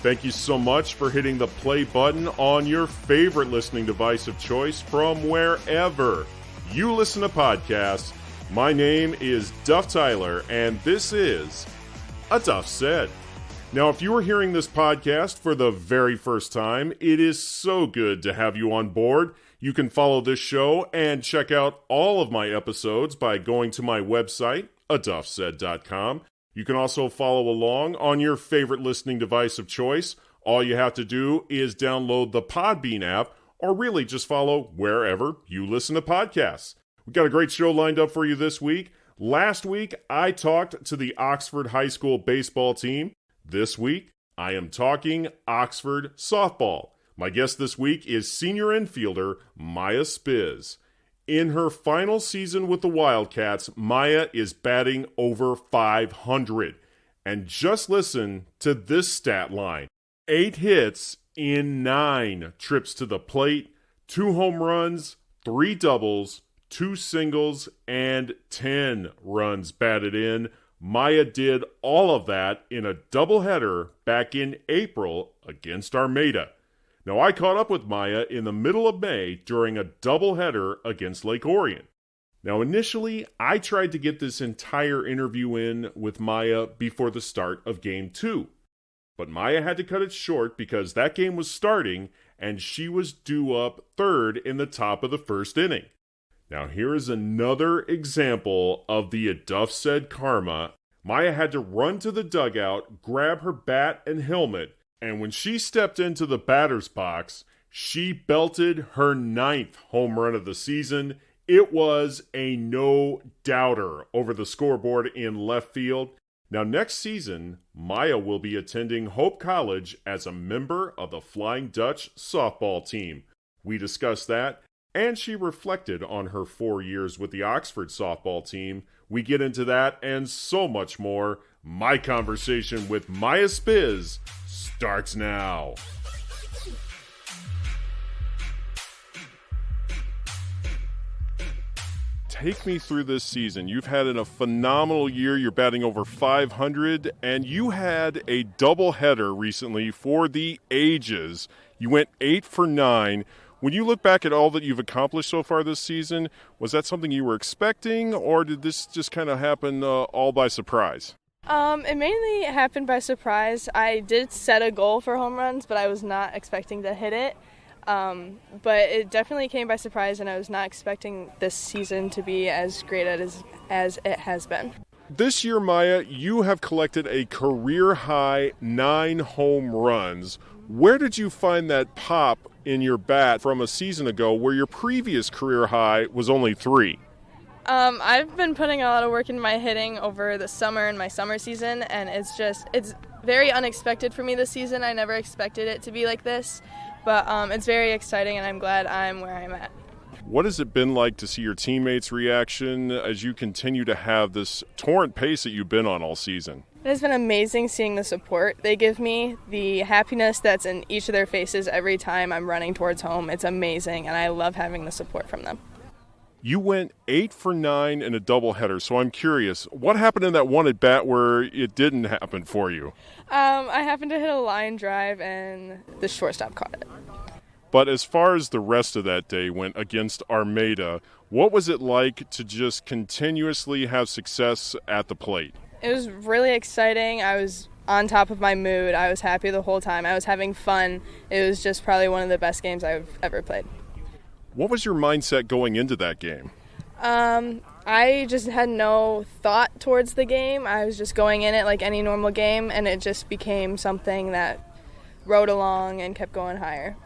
Thank you so much for hitting the play button on your favorite listening device of choice from wherever you listen to podcasts. My name is Duff Tyler, and this is A Duff Said. Now, if you are hearing this podcast for the very first time, it is so good to have you on board. You can follow this show and check out all of my episodes by going to my website, aduffsaid.com. You can also follow along on your favorite listening device of choice. All you have to do is download the Podbean app, or really just follow wherever you listen to podcasts. We've got a great show lined up for you this week. Last week, I talked to the Oxford High School baseball team. This week, I am talking Oxford softball. My guest this week is senior infielder Mya Spisz. In her final season with the Wildcats, Mya is batting over .500. And just listen to this stat line. 8 hits in 9 trips to the plate, 2 home runs, 3 doubles, 2 singles, and 10 runs batted in. Mya did all of that in a doubleheader back in April against Armada. Now, I caught up with Mya in the middle of May during a doubleheader against Lake Orion. Now, initially, I tried to get this entire interview in with Mya before the start of Game 2. But Mya had to cut it short because that game was starting and she was due up third in the top of the first inning. Now, here is another example of the Duff Said karma. Mya had to run to the dugout, grab her bat and helmet, and when she stepped into the batter's box, she belted her 9th home run of the season. It was a no-doubter over the scoreboard in left field. Now, next season, Mya will be attending Hope College as a member of the Flying Dutch softball team. We discussed that, and she reflected on her 4 years with the Oxford softball team. We get into that and so much more. My conversation with Mya Spisz starts now. Take me through this season. You've had a phenomenal year. You're batting over .500, and you had a doubleheader recently for the ages. You went 8 for 9. When you look back at all that you've accomplished so far this season, was that something you were expecting, or did this just kind of happen all by surprise? It mainly happened by surprise. I did set a goal for home runs, but I was not expecting to hit it. But it definitely came by surprise, and I was not expecting this season to be as great as it has been. This year, Mya, you have collected a career-high 9 home runs. Where did you find that pop in your bat from a season ago where your previous career high was only 3? I've been putting a lot of work into my hitting over the summer and my summer season, and it's very unexpected for me this season. I never expected it to be like this, but it's very exciting, and I'm glad I'm where I'm at. What has it been like to see your teammates' reaction as you continue to have this torrent pace that you've been on all season? It has been amazing seeing the support they give me, the happiness that's in each of their faces every time I'm running towards home. It's amazing, and I love having the support from them. You went 8 for 9 in a doubleheader, so I'm curious, what happened in that one at bat where it didn't happen for you? I happened to hit a line drive, and the shortstop caught it. But as far as the rest of that day went against Armada, what was it like to just continuously have success at the plate? It was really exciting. I was on top of my mood. I was happy the whole time. I was having fun. It was just probably one of the best games I've ever played. What was your mindset going into that game? I just had no thought towards the game. I was just going in it like any normal game, and it just became something that rode along and kept going higher.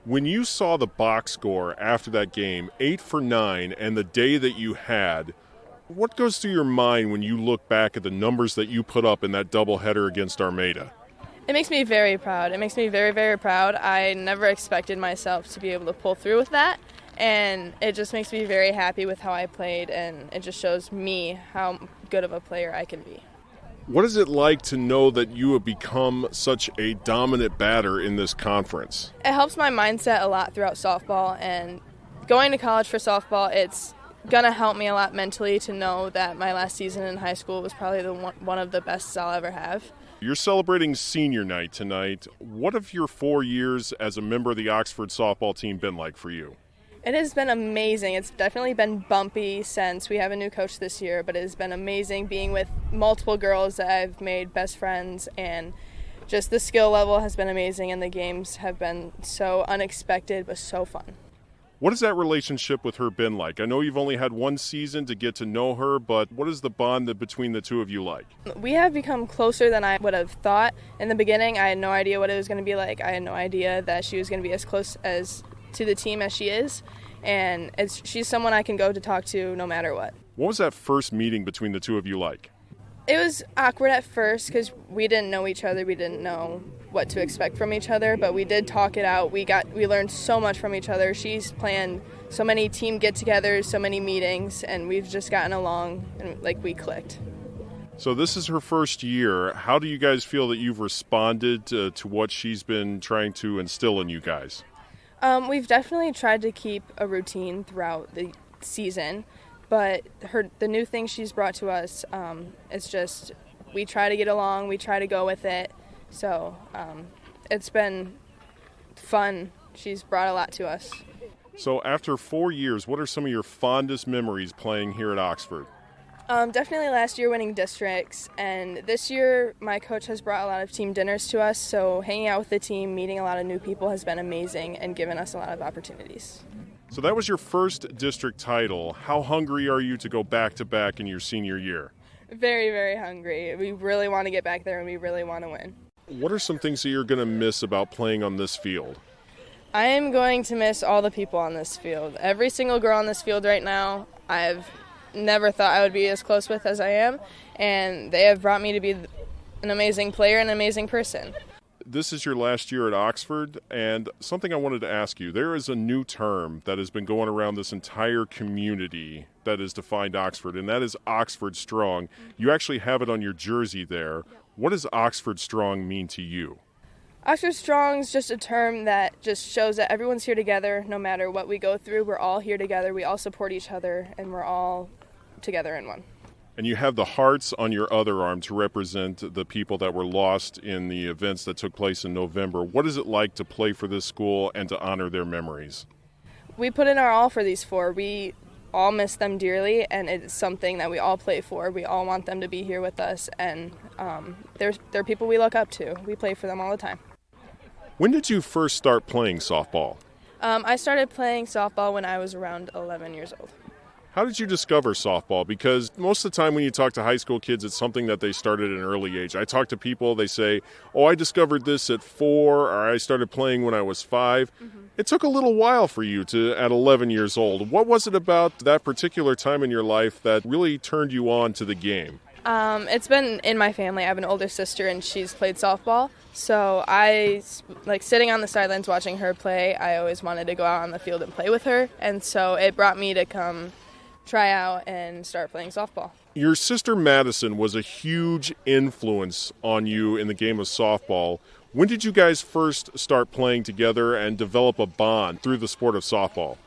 When you saw the box score after that game, 8 for 9, and the day that you had, what goes through your mind when you look back at the numbers that you put up in that doubleheader against Armada? It makes me very proud. It makes me very, very proud. I never expected myself to be able to pull through with that, and it just makes me very happy with how I played, and it just shows me how good of a player I can be. What is it like to know that you have become such a dominant batter in this conference? It helps my mindset a lot throughout softball, and going to college for softball, it's going to help me a lot mentally to know that my last season in high school was probably one of the best I'll ever have. You're celebrating senior night tonight. What have your 4 years as a member of the Oxford softball team been like for you? It has been amazing. It's definitely been bumpy since we have a new coach this year, but it has been amazing being with multiple girls that I've made best friends, and just the skill level has been amazing, and the games have been so unexpected but so fun. What has that relationship with her been like? I know you've only had one season to get to know her, but what is the bond between the two of you like? We have become closer than I would have thought. In the beginning, I had no idea what it was going to be like. I had no idea that she was going to be as close as to the team as she is, and she's someone I can go to talk to no matter what. What was that first meeting between the two of you like? It was awkward at first because we didn't know each other. We didn't know what to expect from each other, but we did talk it out. We learned so much from each other. She's planned so many team get-togethers, so many meetings, and we've just gotten along and we clicked. So this is her first year. How do you guys feel that you've responded to what she's been trying to instill in you guys? We've definitely tried to keep a routine throughout the season, but the new thing she's brought to us, it's just we try to get along, we try to go with it. So it's been fun. She's brought a lot to us. So after 4 years, what are some of your fondest memories playing here at Oxford? Definitely last year winning districts, and this year my coach has brought a lot of team dinners to us, so hanging out with the team, meeting a lot of new people has been amazing and given us a lot of opportunities. So that was your first district title. How hungry are you to go back-to-back in your senior year? Very, very hungry. We really want to get back there and we really want to win. What are some things that you're going to miss about playing on this field? I am going to miss all the people on this field. Every single girl on this field right now, I've never thought I would be as close with as I am, and they have brought me to be an amazing player and an amazing person. This is your last year at Oxford, and something I wanted to ask you. There is a new term that has been going around this entire community that has defined Oxford, and that is Oxford Strong. You actually have it on your jersey there. What does Oxford Strong mean to you? Oxford Strong is just a term that just shows that everyone's here together. No matter what we go through, we're all here together. We all support each other, and we're all together in one. And you have the hearts on your other arm to represent the people that were lost in the events that took place in November. What is it like to play for this school and to honor their memories? We put in our all for these four. We all miss them dearly, and it's something that we all play for. We all want them to be here with us, and they're people we look up to. We play for them all the time. When did you first start playing softball? I started playing softball when I was around 11 years old. How did you discover softball? Because most of the time when you talk to high school kids, it's something that they started at an early age. I talk to people, they say, oh, I discovered this at 4, or I started playing when I was 5. Mm-hmm. It took a little while for you at 11 years old. What was it about that particular time in your life that really turned you on to the game? It's been in my family. I have an older sister, and she's played softball. So sitting on the sidelines watching her play, I always wanted to go out on the field and play with her. And so it brought me to come try out and start playing softball. Your sister Madison was a huge influence on you in the game of softball. When did you guys first start playing together and develop a bond through the sport of softball?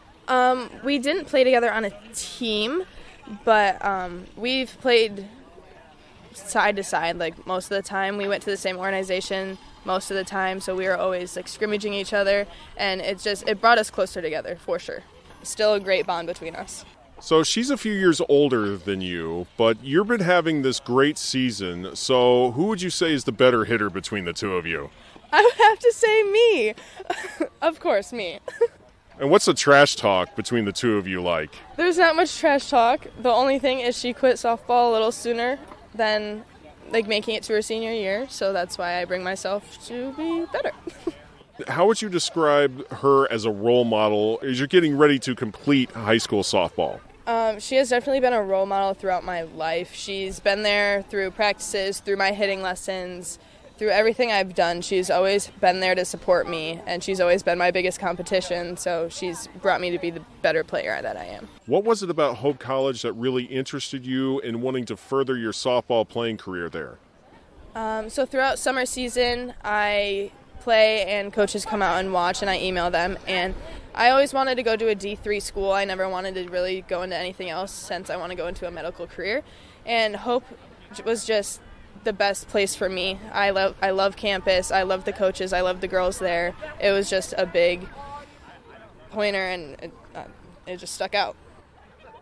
We didn't play together on a team, but we've played side to side most of the time. We went to the same organization most of the time, so we were always scrimmaging each other, and it brought us closer together for sure. Still a great bond between us. So she's a few years older than you, but you've been having this great season. So who would you say is the better hitter between the two of you? I would have to say me. Of course, me. And what's the trash talk between the two of you like? There's not much trash talk. The only thing is she quit softball a little sooner than making it to her senior year, so that's why I bring myself to be better. How would you describe her as a role model as you're getting ready to complete high school softball? She has definitely been a role model throughout my life. She's been there through practices, through my hitting lessons, through everything I've done. She's always been there to support me, and she's always been my biggest competition, so she's brought me to be the better player that I am. What was it about Hope College that really interested you in wanting to further your softball playing career there? So throughout summer season, I play and coaches come out and watch, and I email them, and I always wanted to go to a D3 school. I never wanted to really go into anything else since I want to go into a medical career, and Hope was just the best place for me. I love campus. I love the coaches. I love the girls there. It was just a big pointer, and it just stuck out.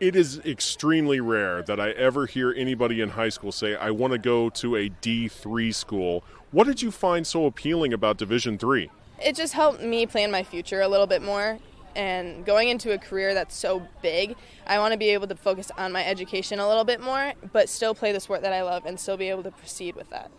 It is extremely rare that I ever hear anybody in high school say, I want to go to a D3 school. What did you find so appealing about Division III? It just helped me plan my future a little bit more. And going into a career that's so big, I want to be able to focus on my education a little bit more, but still play the sport that I love and still be able to proceed with that.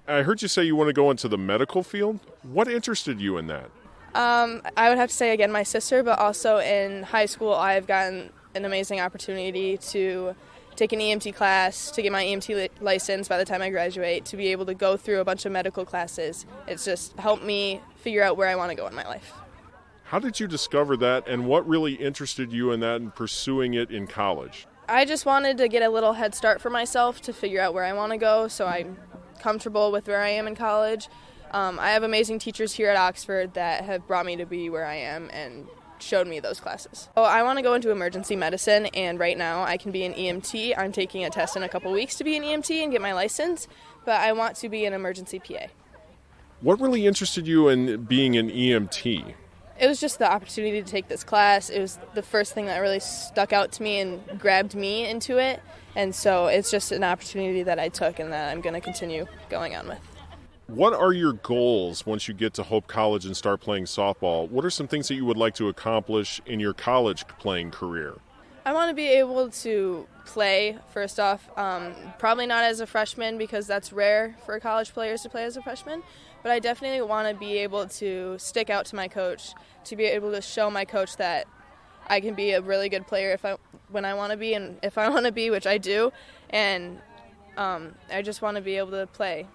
I heard you say you want to go into the medical field. What interested you in that? I would have to say, again, my sister, but also in high school, I've gotten an amazing opportunity to take an EMT class, to get my EMT license by the time I graduate, to be able to go through a bunch of medical classes. It's just helped me figure out where I want to go in my life. How did you discover that, and what really interested you in that and pursuing it in college? I just wanted to get a little head start for myself to figure out where I want to go, so I'm comfortable with where I am in college. I have amazing teachers here at Oxford that have brought me to be where I am and showed me those classes. Oh, I want to go into emergency medicine, and right now I can be an EMT. I'm taking a test in a couple weeks to be an EMT and get my license, but I want to be an emergency PA. What really interested you in being an EMT? It was just the opportunity to take this class. It was the first thing that really stuck out to me and grabbed me into it. And so it's just an opportunity that I took and that I'm going to continue going on with. What are your goals once you get to Hope College and start playing softball? What are some things that you would like to accomplish in your college playing career? I want to be able to play, first off, probably not as a freshman because that's rare for college players to play as a freshman, but I definitely want to be able to stick out to my coach, to be able to show my coach that I can be a really good player when I want to be, and if I want to be, which I do, and I just want to be able to play.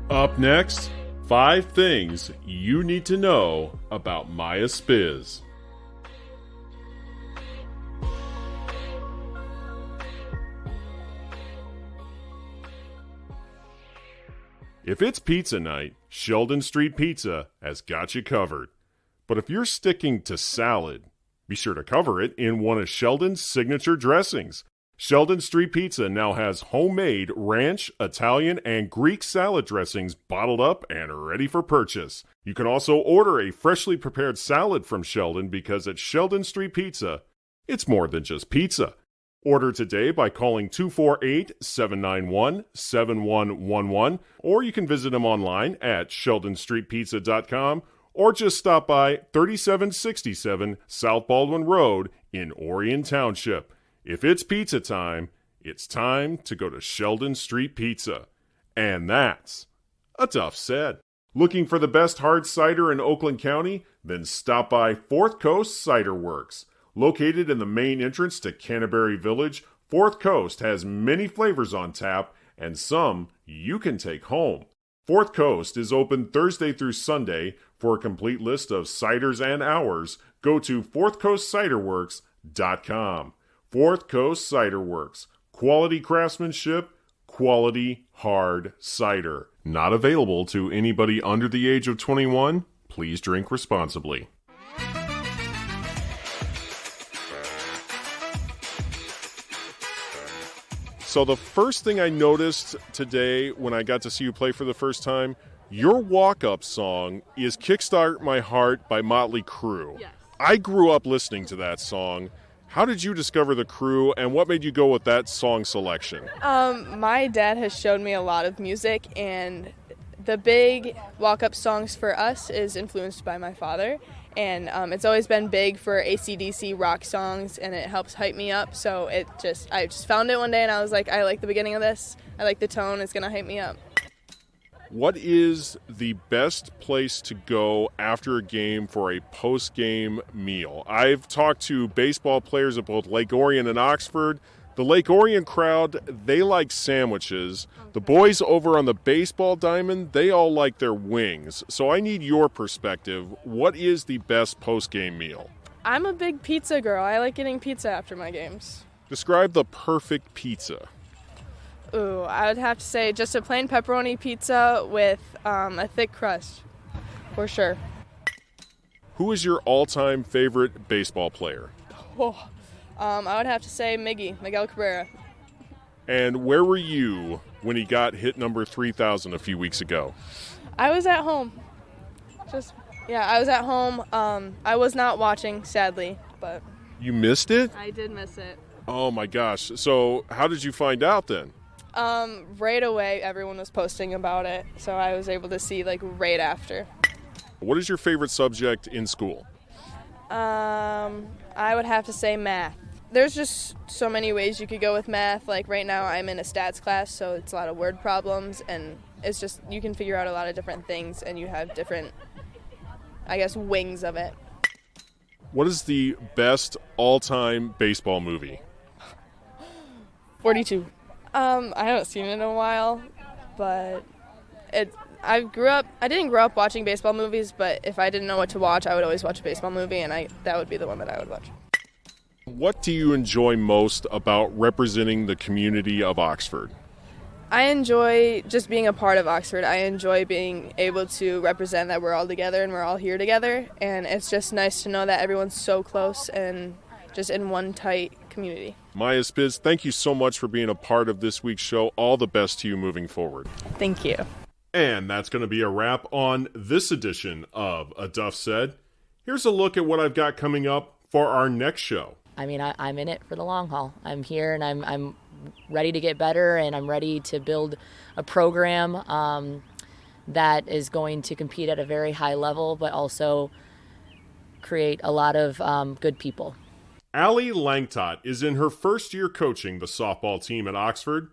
Up next, 5 things you need to know about Mya Spisz. If it's pizza night, Sheldon Street Pizza has got you covered. But if you're sticking to salad, be sure to cover it in one of Sheldon's signature dressings. Sheldon Street Pizza now has homemade ranch, Italian, and Greek salad dressings bottled up and ready for purchase. You can also order a freshly prepared salad from Sheldon because at Sheldon Street Pizza, it's more than just pizza. Order today by calling 248-791-7111, or you can visit them online at sheldonstreetpizza.com, or just stop by 3767 South Baldwin Road in Orion Township. If it's pizza time, it's time to go to Sheldon Street Pizza. And that's a Duff said. Looking for the best hard cider in Oakland County? Then stop by Fourth Coast Cider Works. Located in the main entrance to Canterbury Village, Fourth Coast has many flavors on tap, and some you can take home. Fourth Coast is open Thursday through Sunday. For a complete list of ciders and hours, go to fourthcoastciderworks.com. Fourth Coast Cider Works. Quality craftsmanship, quality hard cider. Not available to anybody under the age of 21. Please drink responsibly. So the first thing I noticed today when I got to see you play for the first time, your walk-up song is Kickstart My Heart by Motley Crue. Yes. I grew up listening to that song. How did you discover the Crue, and what made you go with that song selection? My dad has shown me a lot of music, and the big walk-up songs for us is influenced by my father. And it's always been big for AC/DC rock songs, and it helps hype me up. So I just found it one day, and I was like, I like the beginning of this. I like the tone. It's going to hype me up. What is the best place to go after a game for a post-game meal? I've talked to baseball players at both Lake Orion and Oxford. The Lake Orion crowd, they like sandwiches. Okay. The boys over on the baseball diamond, they all like their wings. So I need your perspective. What is the best post-game meal? I'm a big pizza girl. I like getting pizza after my games. Describe the perfect pizza. Ooh, I would have to say just a plain pepperoni pizza with a thick crust, for sure. Who is your all-time favorite baseball player? I would have to say Miggy, Miguel Cabrera. And where were you when he got hit number 3,000 a few weeks ago? I was at home. I was at home. I was not watching, sadly, but... You missed it? I did miss it. Oh, my gosh. So how did you find out then? Right away, everyone was posting about it, so I was able to see, right after. What is your favorite subject in school? I would have to say math. There's just so many ways you could go with math. Like right now I'm in a stats class, so it's a lot of word problems, and it's just you can figure out a lot of different things, and you have different, wings of it. What is the best all-time baseball movie? 42. I haven't seen it in a while, but I didn't grow up watching baseball movies, but if I didn't know what to watch, I would always watch a baseball movie, and that would be the one that I would watch. What do you enjoy most about representing the community of Oxford? I enjoy just being a part of Oxford. I enjoy being able to represent that we're all together and we're all here together, and it's just nice to know that everyone's so close and just in one tight community. Mya Spisz, thank you so much for being a part of this week's show. All the best to you moving forward. Thank you. And that's going to be a wrap on this edition of A Duff Said. Here's a look at what I've got coming up for our next show. I mean, I'm in it for the long haul. I'm here and I'm ready to get better, and I'm ready to build a program that is going to compete at a very high level, but also create a lot of good people. Allie Langtot is in her first year coaching the softball team at Oxford.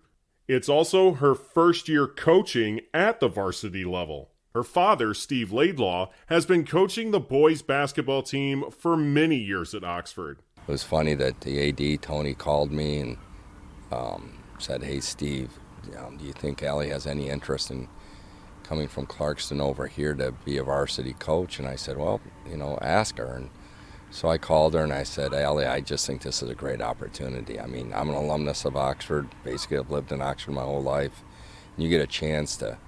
It's also her first year coaching at the varsity level. Her father, Steve Laidlaw, has been coaching the boys basketball team for many years at Oxford. It was funny that the AD, Tony, called me and said, "Hey, Steve, do you think Allie has any interest in coming from Clarkston over here to be a varsity coach?" And I said, well, ask her. And so I called her and I said, "Allie, I just think this is a great opportunity. I mean, I'm an alumnus of Oxford. Basically, I've lived in Oxford my whole life. And you get a chance to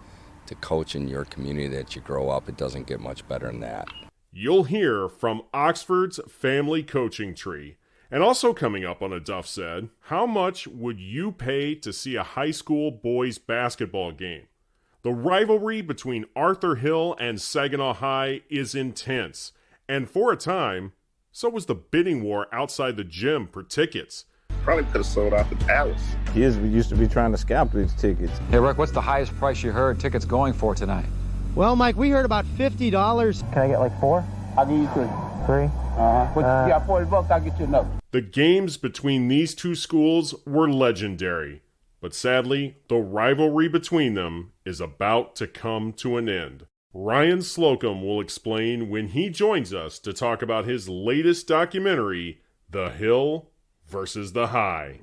coach in your community that you grow up. It doesn't get much better than that." You'll hear from Oxford's family coaching tree. And also coming up on A Duff Said, how much would you pay to see a high school boys basketball game? The rivalry between Arthur Hill and Saginaw High is intense. And for a time, so was the bidding war outside the gym for tickets. Probably could have sold out the Palace. Kids used to be trying to scalp these tickets. Hey, Rick, what's the highest price you heard tickets going for tonight? Well, Mike, we heard about $50. Can I get 4? I'll give you 3. 3? But you got $40, I'll get you another. The games between these two schools were legendary. But sadly, the rivalry between them is about to come to an end. Ryan Slocum will explain when he joins us to talk about his latest documentary, The Hill versus the High.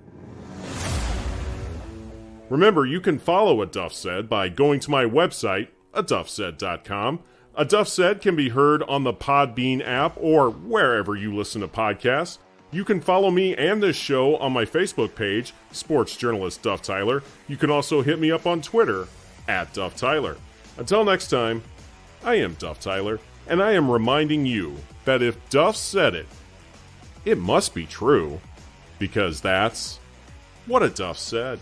Remember, you can follow A Duff Said by going to my website, aduffsaid.com. A Duff Said can be heard on the Podbean app or wherever you listen to podcasts. You can follow me and this show on my Facebook page, Sports Journalist Duff Tyler. You can also hit me up on Twitter, @Duff Tyler. Until next time, I am Duff Tyler, and I am reminding you that if Duff said it, it must be true, because that's what A Duff said.